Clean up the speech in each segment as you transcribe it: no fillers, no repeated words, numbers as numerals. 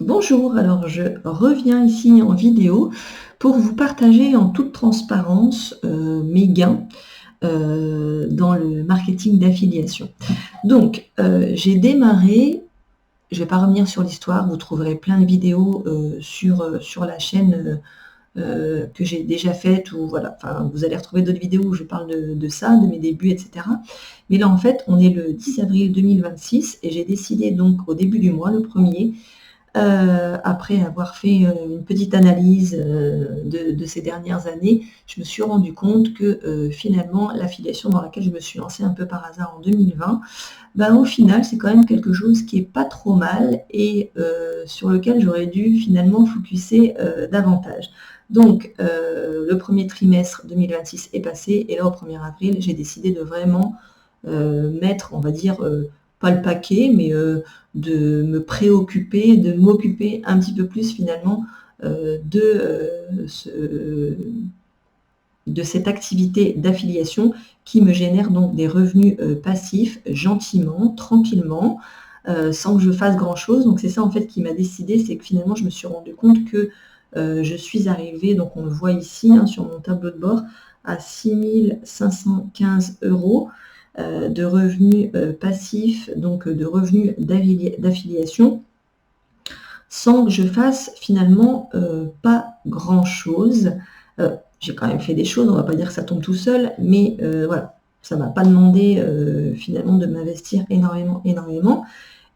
Bonjour, alors je reviens ici en vidéo pour vous partager en toute transparence mes gains dans le marketing d'affiliation. Donc, j'ai démarré, je ne vais pas revenir sur l'histoire, vous trouverez plein de vidéos sur la chaîne que j'ai déjà faites, ou voilà, enfin, vous allez retrouver d'autres vidéos où je parle de ça, de mes débuts, etc. Mais là, en fait, on est le 10 avril 2026 et j'ai décidé donc au début du mois, le 1er, après avoir fait une petite analyse de ces dernières années, je me suis rendu compte que finalement, l'affiliation dans laquelle je me suis lancée un peu par hasard en 2020, au final, c'est quand même quelque chose qui est pas trop mal et sur lequel j'aurais dû finalement focuser davantage. Donc, le premier trimestre 2026 est passé et là, au 1er avril, j'ai décidé de vraiment mettre, on va dire, pas le paquet, mais de me préoccuper, de m'occuper un petit peu plus finalement de cette activité d'affiliation qui me génère donc des revenus passifs gentiment, tranquillement, sans que je fasse grand-chose. Donc c'est ça en fait qui m'a décidé, c'est que finalement je me suis rendu compte que je suis arrivée, donc on le voit ici sur mon tableau de bord, à 6 515 € de revenus passifs, donc de revenus d'affiliation, sans que je fasse finalement pas grand-chose. J'ai quand même fait des choses, on ne va pas dire que ça tombe tout seul, mais voilà, ça ne m'a pas demandé finalement de m'investir énormément.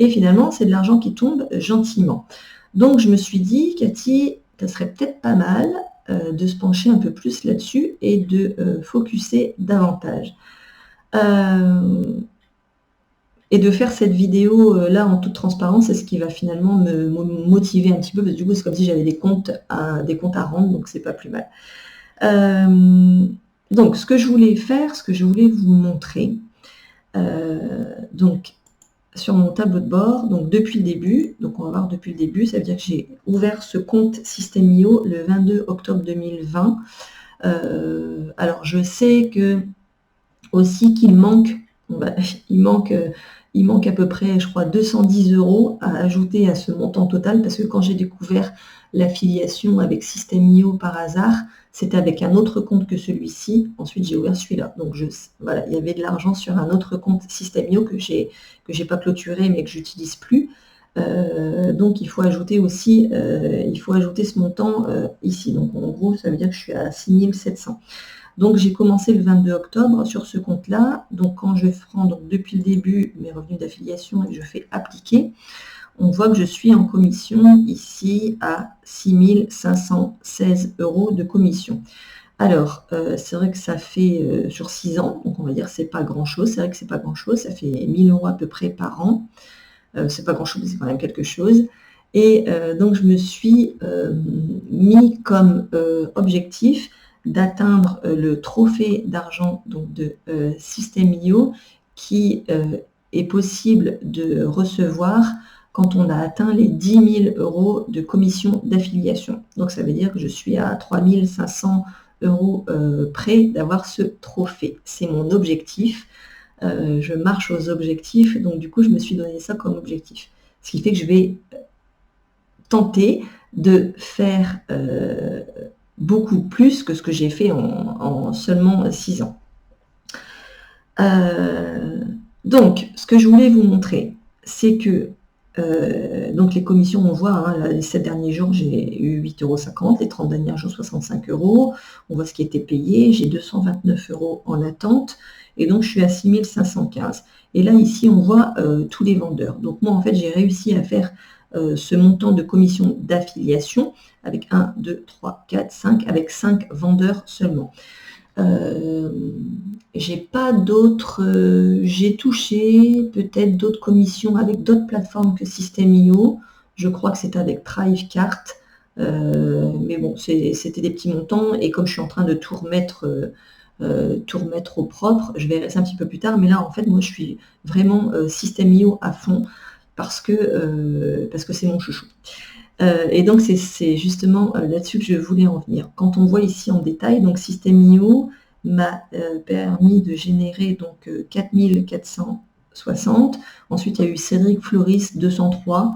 Et finalement, c'est de l'argent qui tombe gentiment. Donc je me suis dit, Cathy, ça serait peut-être pas mal de se pencher un peu plus là-dessus et de focuser davantage. Et de faire cette vidéo là en toute transparence, c'est ce qui va finalement me motiver un petit peu, parce que du coup c'est comme si j'avais des comptes à rendre, donc c'est pas plus mal. Donc ce que je voulais faire, ce que je voulais vous montrer, donc sur mon tableau de bord, donc depuis le début, donc on va voir depuis le début, ça veut dire que j'ai ouvert ce compte System.io le 22 octobre 2020. Alors je sais que aussi qu'il manque, il manque à peu près, je crois, 210 € à ajouter à ce montant total, parce que quand j'ai découvert l'affiliation avec System.io par hasard, c'était avec un autre compte que celui-ci. Ensuite, j'ai ouvert celui-là. Donc, voilà, il y avait de l'argent sur un autre compte System.io que j'ai pas clôturé, mais que j'utilise plus. Donc, il faut ajouter aussi, ce montant ici. Donc, en gros, ça veut dire que je suis à 6 700. Donc, j'ai commencé le 22 octobre sur ce compte-là. Donc, quand je prends donc, depuis le début mes revenus d'affiliation et que je fais appliquer, on voit que je suis en commission ici à 6 516 € de commission. Alors, c'est vrai que ça fait sur 6 ans, donc on va dire que c'est pas grand-chose. C'est vrai que c'est pas grand-chose, ça fait 1 000 € à peu près par an. C'est pas grand-chose, mais c'est quand même quelque chose. Et donc, je me suis mis comme objectif d'atteindre le trophée d'argent de System.io qui est possible de recevoir quand on a atteint les 10 000 € de commission d'affiliation. Donc ça veut dire que je suis à 3 500 € près d'avoir ce trophée. C'est mon objectif. Je marche aux objectifs, donc du coup je me suis donné ça comme objectif. Ce qui fait que je vais tenter de faire beaucoup plus que ce que j'ai fait en seulement 6 ans. Donc, ce que je voulais vous montrer, c'est que donc les commissions, on voit, les 7 derniers jours, j'ai eu 8,50 €, les 30 derniers jours, 65 €. On voit ce qui était payé, j'ai 229 € en attente, et donc je suis à 6 515. Et là, ici, on voit tous les vendeurs. Donc moi, en fait, j'ai réussi à faire ce montant de commission d'affiliation avec 1, 2, 3, 4, 5, avec 5 vendeurs seulement. J'ai pas d'autres, j'ai touché peut-être d'autres commissions avec d'autres plateformes que System.io. Je crois que c'était avec Thrivecart, mais bon, c'était des petits montants, et comme je suis en train de tout remettre au propre, je verrai ça un petit peu plus tard. Mais là, en fait, moi, je suis vraiment System.io à fond parce que c'est mon chouchou. Et donc, c'est justement là-dessus que je voulais en venir. Quand on voit ici en détail, donc System.io m'a permis de générer donc 4 460. Ensuite, il y a eu Cédric Floris 203.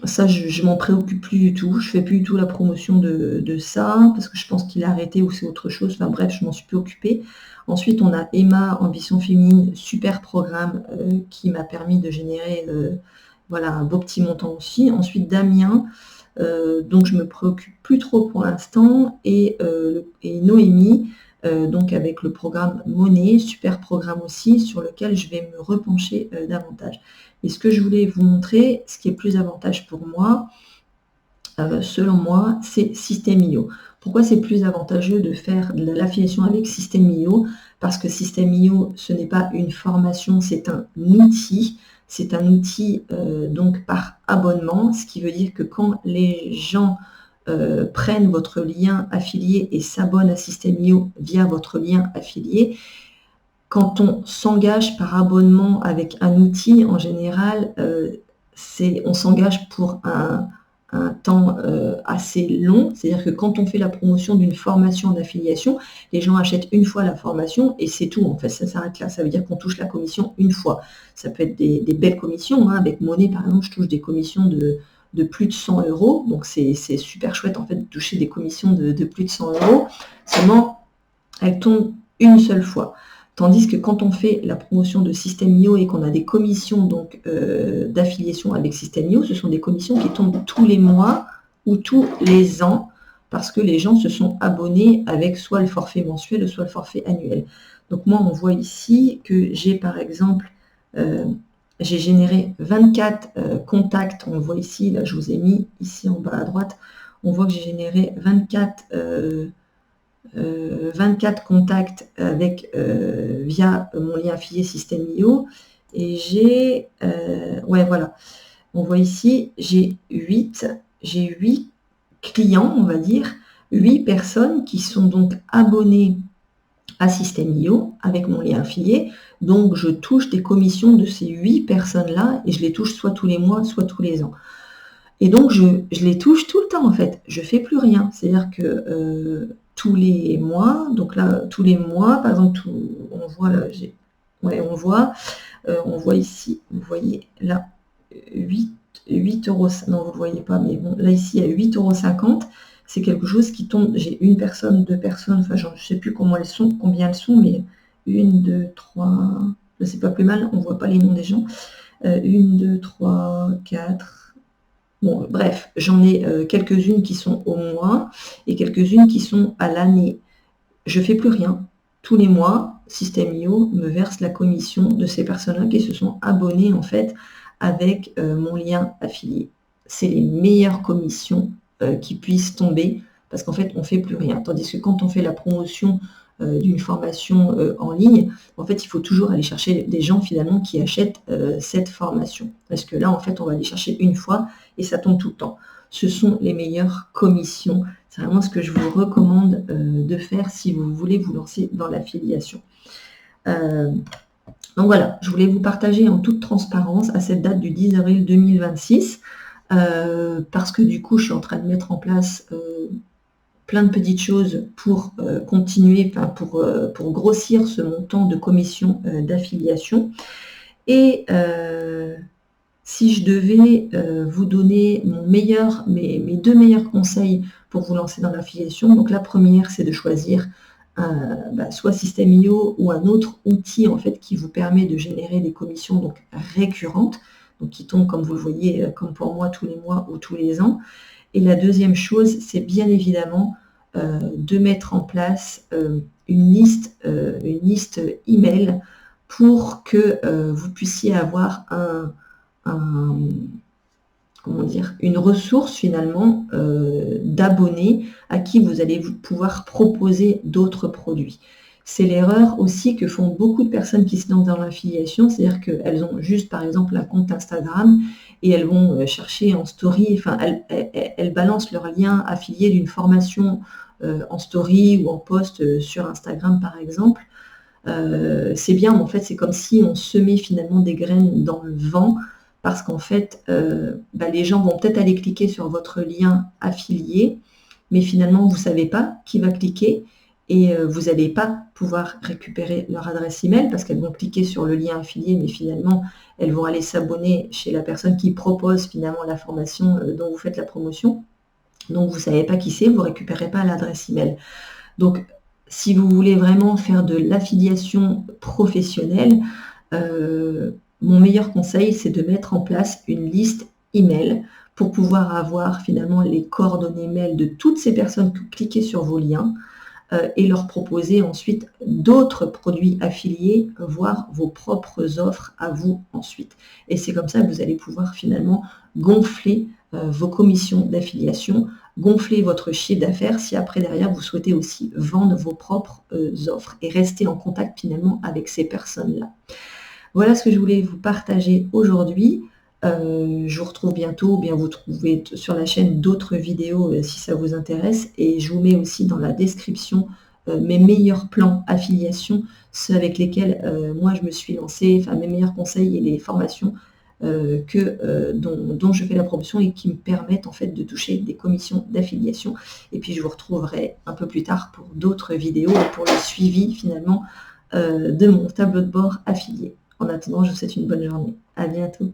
Ça, je m'en préoccupe plus du tout. Je fais plus du tout la promotion de ça parce que je pense qu'il a arrêté ou c'est autre chose. Enfin bref, je m'en suis plus occupée. Ensuite, on a Emma, Ambition Féminine, super programme qui m'a permis de générer voilà, un beau petit montant aussi. Ensuite, Damien, donc je me préoccupe plus trop pour l'instant. Et Noémie, donc avec le programme Monnaie, super programme aussi, sur lequel je vais me repencher davantage. Et ce que je voulais vous montrer, ce qui est plus avantageux pour moi, selon moi, c'est System.io. Pourquoi c'est plus avantageux de faire de l'affiliation avec System.io? Parce que System.io, ce n'est pas une formation, c'est un outil. C'est un outil donc par abonnement, ce qui veut dire que quand les gens prennent votre lien affilié et s'abonnent à System.io via votre lien affilié, quand on s'engage par abonnement avec un outil, en général, on s'engage pour un temps assez long. C'est-à-dire que quand on fait la promotion d'une formation d'affiliation, les gens achètent une fois la formation et c'est tout. En fait, ça s'arrête là. Ça veut dire qu'on touche la commission une fois. Ça peut être des belles commissions. Hein. Avec Monnaie, par exemple, je touche des commissions de plus de 100 €. Donc, c'est super chouette, en fait, de toucher des commissions de plus de 100 €. Seulement, elles tombent une seule fois. Tandis que quand on fait la promotion de System.io et qu'on a des commissions donc d'affiliation avec System.io, ce sont des commissions qui tombent tous les mois ou tous les ans parce que les gens se sont abonnés avec soit le forfait mensuel, soit le forfait annuel. Donc moi, on voit ici que j'ai par exemple, j'ai généré 24 contacts. On voit ici, là je vous ai mis ici en bas à droite, on voit que j'ai généré 24 contacts avec, via mon lien affilié System.io et j'ai, ouais voilà, on voit ici, j'ai 8 clients, on va dire, 8 personnes qui sont donc abonnées à System.io avec mon lien affilié. Donc je touche des commissions de ces 8 personnes-là et je les touche soit tous les mois, soit tous les ans. Et donc je les touche tout le temps en fait. Je fais plus rien. C'est-à-dire que tous les mois, donc là tous les mois, par exemple, on voit là, on voit ici, vous voyez là 8 €, non vous ne le voyez pas, mais bon, là ici il y a 8,50 €. C'est quelque chose qui tombe, j'ai une personne, 2 personnes, enfin je ne sais plus combien elles sont, mais 1, 2, 3, c'est pas plus mal, on ne voit pas les noms des gens. 1, 2, 3, 4. Bon, bref, j'en ai quelques-unes qui sont au mois et quelques-unes qui sont à l'année. Je ne fais plus rien. Tous les mois, System.io me verse la commission de ces personnes-là qui se sont abonnées en fait avec mon lien affilié. C'est les meilleures commissions qui puissent tomber parce qu'en fait, on ne fait plus rien. Tandis que quand on fait la promotion d'une formation en ligne, en fait, il faut toujours aller chercher des gens finalement qui achètent cette formation. Parce que là, en fait, on va aller chercher une fois et ça tombe tout le temps. Ce sont les meilleures commissions. C'est vraiment ce que je vous recommande de faire si vous voulez vous lancer dans l'affiliation. Donc voilà, je voulais vous partager en toute transparence à cette date du 10 avril 2026 parce que du coup, je suis en train de mettre en place plein de petites choses pour continuer, enfin pour grossir ce montant de commission d'affiliation. Et si je devais vous donner mes 2 meilleurs conseils pour vous lancer dans l'affiliation, donc la première, c'est de choisir soit System.io ou un autre outil en fait qui vous permet de générer des commissions donc récurrentes, donc qui tombent comme vous le voyez, comme pour moi tous les mois ou tous les ans. Et la deuxième chose, c'est bien évidemment de mettre en place une liste email pour que vous puissiez avoir une ressource finalement d'abonnés à qui vous allez pouvoir proposer d'autres produits. C'est l'erreur aussi que font beaucoup de personnes qui se lancent dans l'affiliation, c'est-à-dire qu'elles ont juste par exemple un compte Instagram et elles vont chercher en story, enfin elles balancent leur lien affilié d'une formation en story ou en post sur Instagram par exemple. C'est bien, mais en fait c'est comme si on semait finalement des graines dans le vent parce qu'en fait les gens vont peut-être aller cliquer sur votre lien affilié, mais finalement vous ne savez pas qui va cliquer. et vous n'allez pas pouvoir récupérer leur adresse email parce qu'elles vont cliquer sur le lien affilié, mais finalement, elles vont aller s'abonner chez la personne qui propose finalement la formation dont vous faites la promotion. Donc, vous ne savez pas qui c'est, vous ne récupérez pas l'adresse email. Donc, si vous voulez vraiment faire de l'affiliation professionnelle, mon meilleur conseil, c'est de mettre en place une liste email pour pouvoir avoir finalement les coordonnées mail de toutes ces personnes qui cliquent sur vos liens et leur proposer ensuite d'autres produits affiliés, voire vos propres offres à vous ensuite. Et c'est comme ça que vous allez pouvoir finalement gonfler vos commissions d'affiliation, gonfler votre chiffre d'affaires si après derrière vous souhaitez aussi vendre vos propres offres et rester en contact finalement avec ces personnes-là. Voilà ce que je voulais vous partager aujourd'hui. Je vous retrouve bientôt, bien vous trouvez sur la chaîne d'autres vidéos si ça vous intéresse, et je vous mets aussi dans la description mes meilleurs plans affiliation, ceux avec lesquels moi je me suis lancée, enfin mes meilleurs conseils et les formations dont je fais la promotion et qui me permettent en fait de toucher des commissions d'affiliation. Et puis je vous retrouverai un peu plus tard pour d'autres vidéos et pour le suivi finalement de mon tableau de bord affilié. En attendant, je vous souhaite une bonne journée. À bientôt.